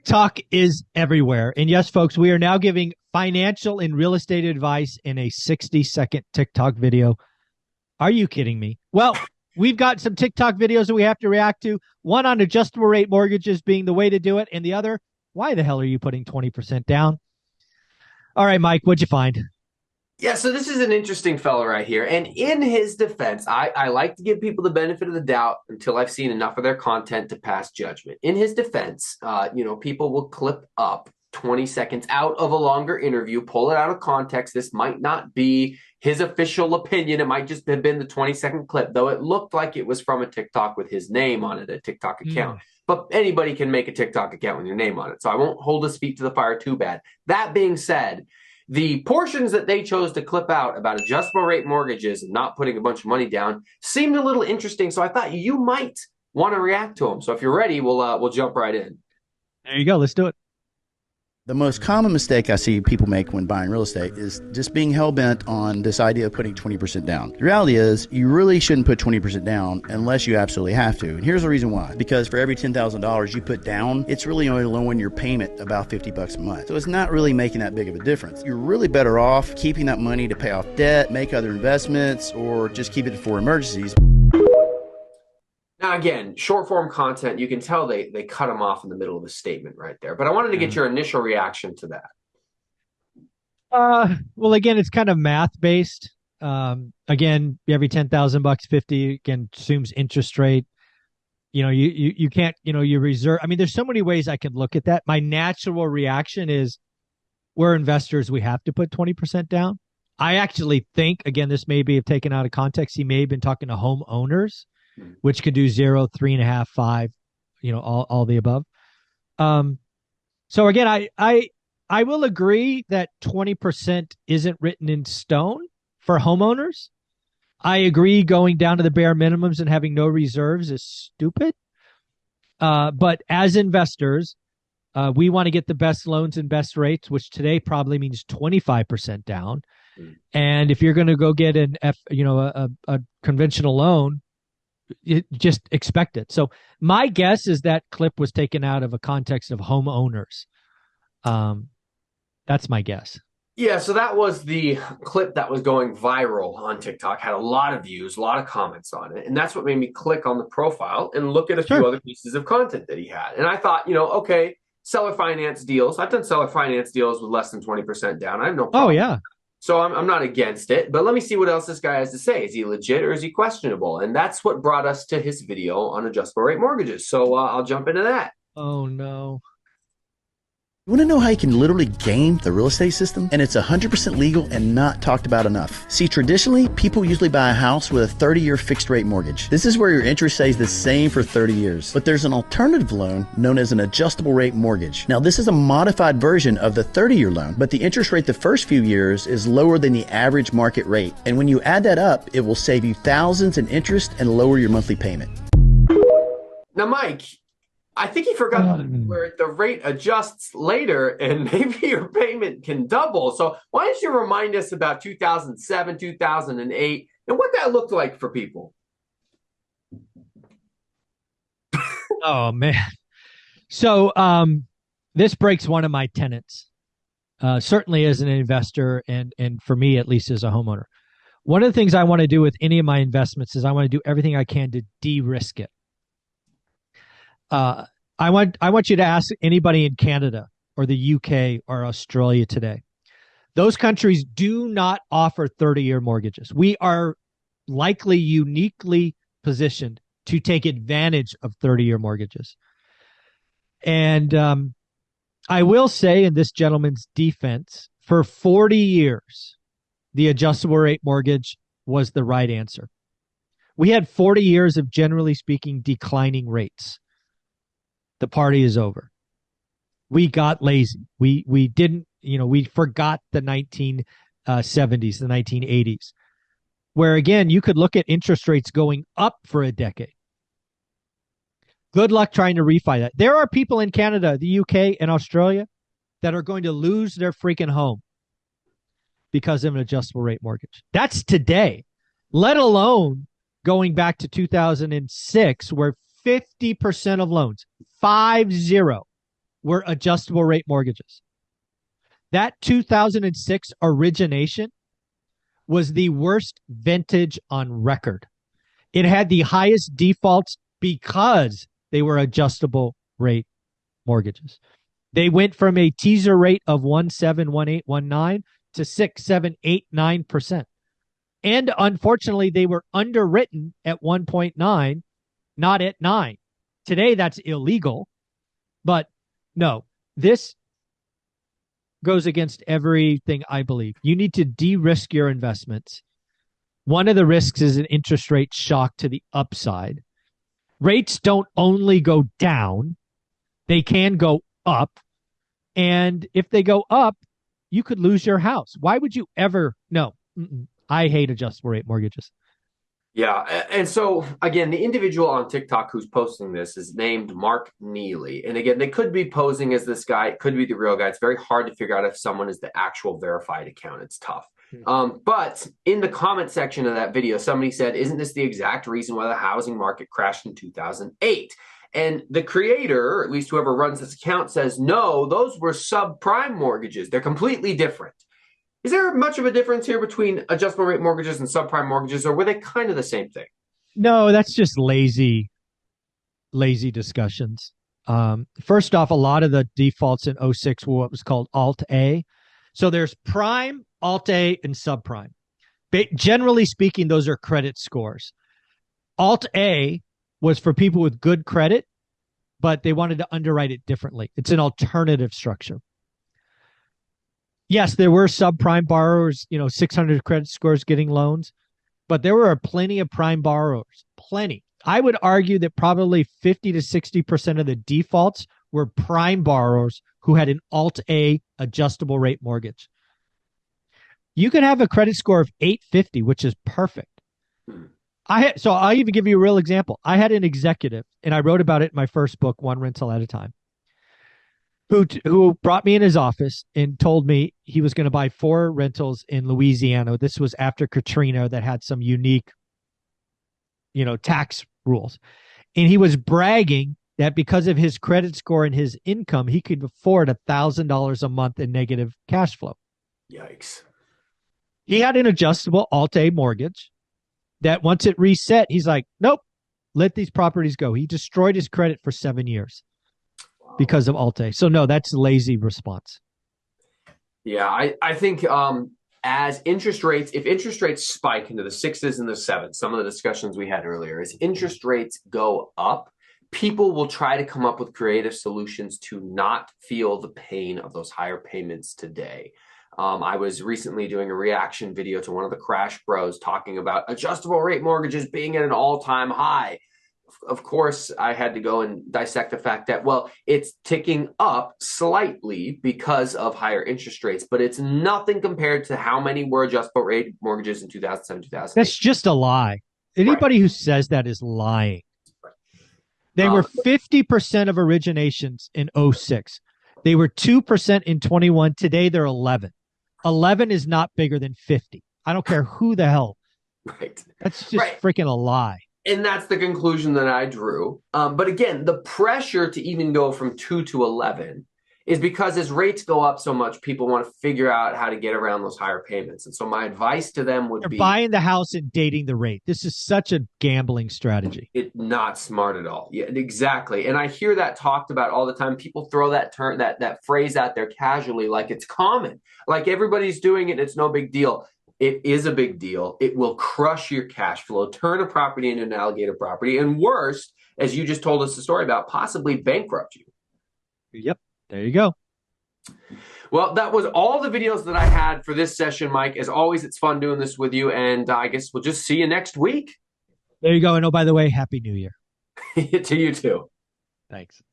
TikTok is everywhere. And yes, folks, we are now giving financial and real estate advice in a 60-second TikTok video. Are you kidding me? Well, we've got some TikTok videos that we have to react to. One on adjustable rate mortgages being the way to do it. And the other, why the hell are you putting 20% down? All right, Mike, what'd you find? Yeah, so this is an interesting fellow right here. And in his defense, I like to give people the benefit of the doubt until I've seen enough of their content to pass judgment. In his defense, people will clip up 20 seconds out of a longer interview, pull it out of context. This might not be his official opinion. It might just have been the 20-second clip, though it looked like it was from a TikTok with his name on it, a TikTok account. But anybody can make a TikTok account with your name on it. So I won't hold his feet to the fire too bad. That being said, the portions that they chose to clip out about adjustable rate mortgages and not putting a bunch of money down seemed a little interesting. So I thought you might want to react to them. So if you're ready, we'll jump right in. There you go. Let's do it. The most common mistake I see people make when buying real estate is just being hell-bent on this idea of putting 20% down. The reality is you really shouldn't put 20% down unless you absolutely have to. And here's the reason why. Because for every $10,000 you put down, it's really only lowering your payment about $50 a month. So it's not really making that big of a difference. You're really better off keeping that money to pay off debt, make other investments, or just keep it for emergencies. Now, again, short form content, you can tell they cut him off in the middle of a statement right there. But I wanted to get your initial reaction to that. Well, again, it's kind of math based. Again, every $10,000, 50 again assumes interest rate. You can't, you reserve. I mean, there's so many ways I can look at that. My natural reaction is we're investors. We have to put 20% down. I actually think, again, this may be taken out of context. He may have been talking to homeowners, which could do 0, 3.5, 5, all the above. So again, I will agree that 20% isn't written in stone for homeowners. I agree going down to the bare minimums and having no reserves is stupid. But as investors, we want to get the best loans and best rates, which today probably means 25% down. And if you're going to go get a conventional loan, just expect it. So my guess is that clip was taken out of a context of homeowners. That's my guess. Yeah, so that was the clip that was going viral on TikTok, had a lot of views, a lot of comments on it. And that's what made me click on the profile and look at a few other pieces of content that he had. And I thought, okay, seller finance deals. I've done seller finance deals with less than 20% down. I have no problem. Oh, yeah. So I'm not against it, but let me see what else this guy has to say. Is he legit or is he questionable? And that's what brought us to his video on adjustable rate mortgages. So I'll jump into that. Oh, no. You want to know how you can literally game the real estate system? And it's 100% legal and not talked about enough. See, traditionally, people usually buy a house with a 30-year fixed rate mortgage. This is where your interest stays the same for 30 years. But there's an alternative loan known as an adjustable rate mortgage. Now, this is a modified version of the 30-year loan, but the interest rate the first few years is lower than the average market rate. And when you add that up, it will save you thousands in interest and lower your monthly payment. Now, Mike, I think he forgot where the rate adjusts later and maybe your payment can double. So why don't you remind us about 2007, 2008, and what that looked like for people? Oh, man. So this breaks one of my tenets, certainly as an investor and for me, at least as a homeowner. One of the things I want to do with any of my investments is I want to do everything I can to de-risk it. I want you to ask anybody in Canada or the UK or Australia today. Those countries do not offer 30-year mortgages. We are likely uniquely positioned to take advantage of 30-year mortgages. And I will say in this gentleman's defense, for 40 years, the adjustable rate mortgage was the right answer. We had 40 years of, generally speaking, declining rates. The party is over. We got lazy. We didn't, we forgot the 1970s, the 1980s, where again, you could look at interest rates going up for a decade. Good luck trying to refi that. There are people in Canada, the UK, and Australia that are going to lose their freaking home because of an adjustable rate mortgage. That's today, let alone going back to 2006, where 50% of loans, 50, were adjustable rate mortgages. That 2006 origination was the worst vintage on record. It had the highest defaults because they were adjustable rate mortgages. They went from a teaser rate of 171819 to 6, 7, 8, 9%. And unfortunately, they were underwritten at 1.9, not at 9. Today, that's illegal. But no, this goes against everything I believe. You need to de-risk your investments. One of the risks is an interest rate shock to the upside. Rates don't only go down, they can go up. And if they go up, you could lose your house. Why would you ever? No, I hate adjustable rate mortgages. Yeah. And so, again, the individual on TikTok who's posting this is named Mark Neely. And again, they could be posing as this guy. It could be the real guy. It's very hard to figure out if someone is the actual verified account. It's tough. But in the comment section of that video, somebody said, isn't this the exact reason why the housing market crashed in 2008? And the creator, or at least whoever runs this account, says, no, those were subprime mortgages. They're completely different. Is there much of a difference here between adjustable rate mortgages and subprime mortgages, or were they kind of the same thing? No, that's just lazy discussions. First off, a lot of the defaults in 06 were what was called Alt-A. So there's prime, Alt-A, and subprime. Generally speaking, those are credit scores. Alt-A was for people with good credit, but they wanted to underwrite it differently. It's an alternative structure. Yes, there were subprime borrowers, 600 credit scores getting loans, but there were plenty of prime borrowers, plenty. I would argue that probably 50 to 60% of the defaults were prime borrowers who had an Alt-A adjustable rate mortgage. You could have a credit score of 850, which is perfect. So I'll even give you a real example. I had an executive, and I wrote about it in my first book, One Rental at a Time, who brought me in his office and told me he was going to buy 4 rentals in Louisiana. This was after Katrina that had some unique, tax rules. And he was bragging that because of his credit score and his income, he could afford $1,000 a month in negative cash flow. Yikes. He had an adjustable Alt-A mortgage that once it reset, he's like, nope, let these properties go. He destroyed his credit for 7 years. Because of Alt-A. So no, that's a lazy response. Yeah, I think as interest rates, if interest rates spike into the 6s and the 7s, some of the discussions we had earlier, as interest rates go up, people will try to come up with creative solutions to not feel the pain of those higher payments today. I was recently doing a reaction video to one of the Crash Bros talking about adjustable rate mortgages being at an all-time high. Of course, I had to go and dissect the fact that, well, it's ticking up slightly because of higher interest rates, but it's nothing compared to how many were adjustable rate mortgages in 2007, 2008. That's just a lie. Anybody who says that is lying. They were 50% of originations in 06. They were 2% in 21. Today, they're 11. 11 is not bigger than 50. I don't care who the hell. Right. That's just freaking a lie. And that's the conclusion that I drew. But again, the pressure to even go from 2 to 11 is because as rates go up so much, people want to figure out how to get around those higher payments. And so my advice to them would be buying the house and dating the rate. This is such a gambling strategy. It's not smart at all. Yeah, exactly. And I hear that talked about all the time. People throw that term, that phrase out there casually, like it's common, like everybody's doing it. It's no big deal. It is a big deal. It will crush your cash flow, turn a property into an alligator property, and worse, as you just told us the story about, possibly bankrupt you. Yep. There you go. Well, that was all the videos that I had for this session, Mike. As always, it's fun doing this with you, and I guess we'll just see you next week. There you go. And oh, by the way, Happy New Year. To you too. Thanks.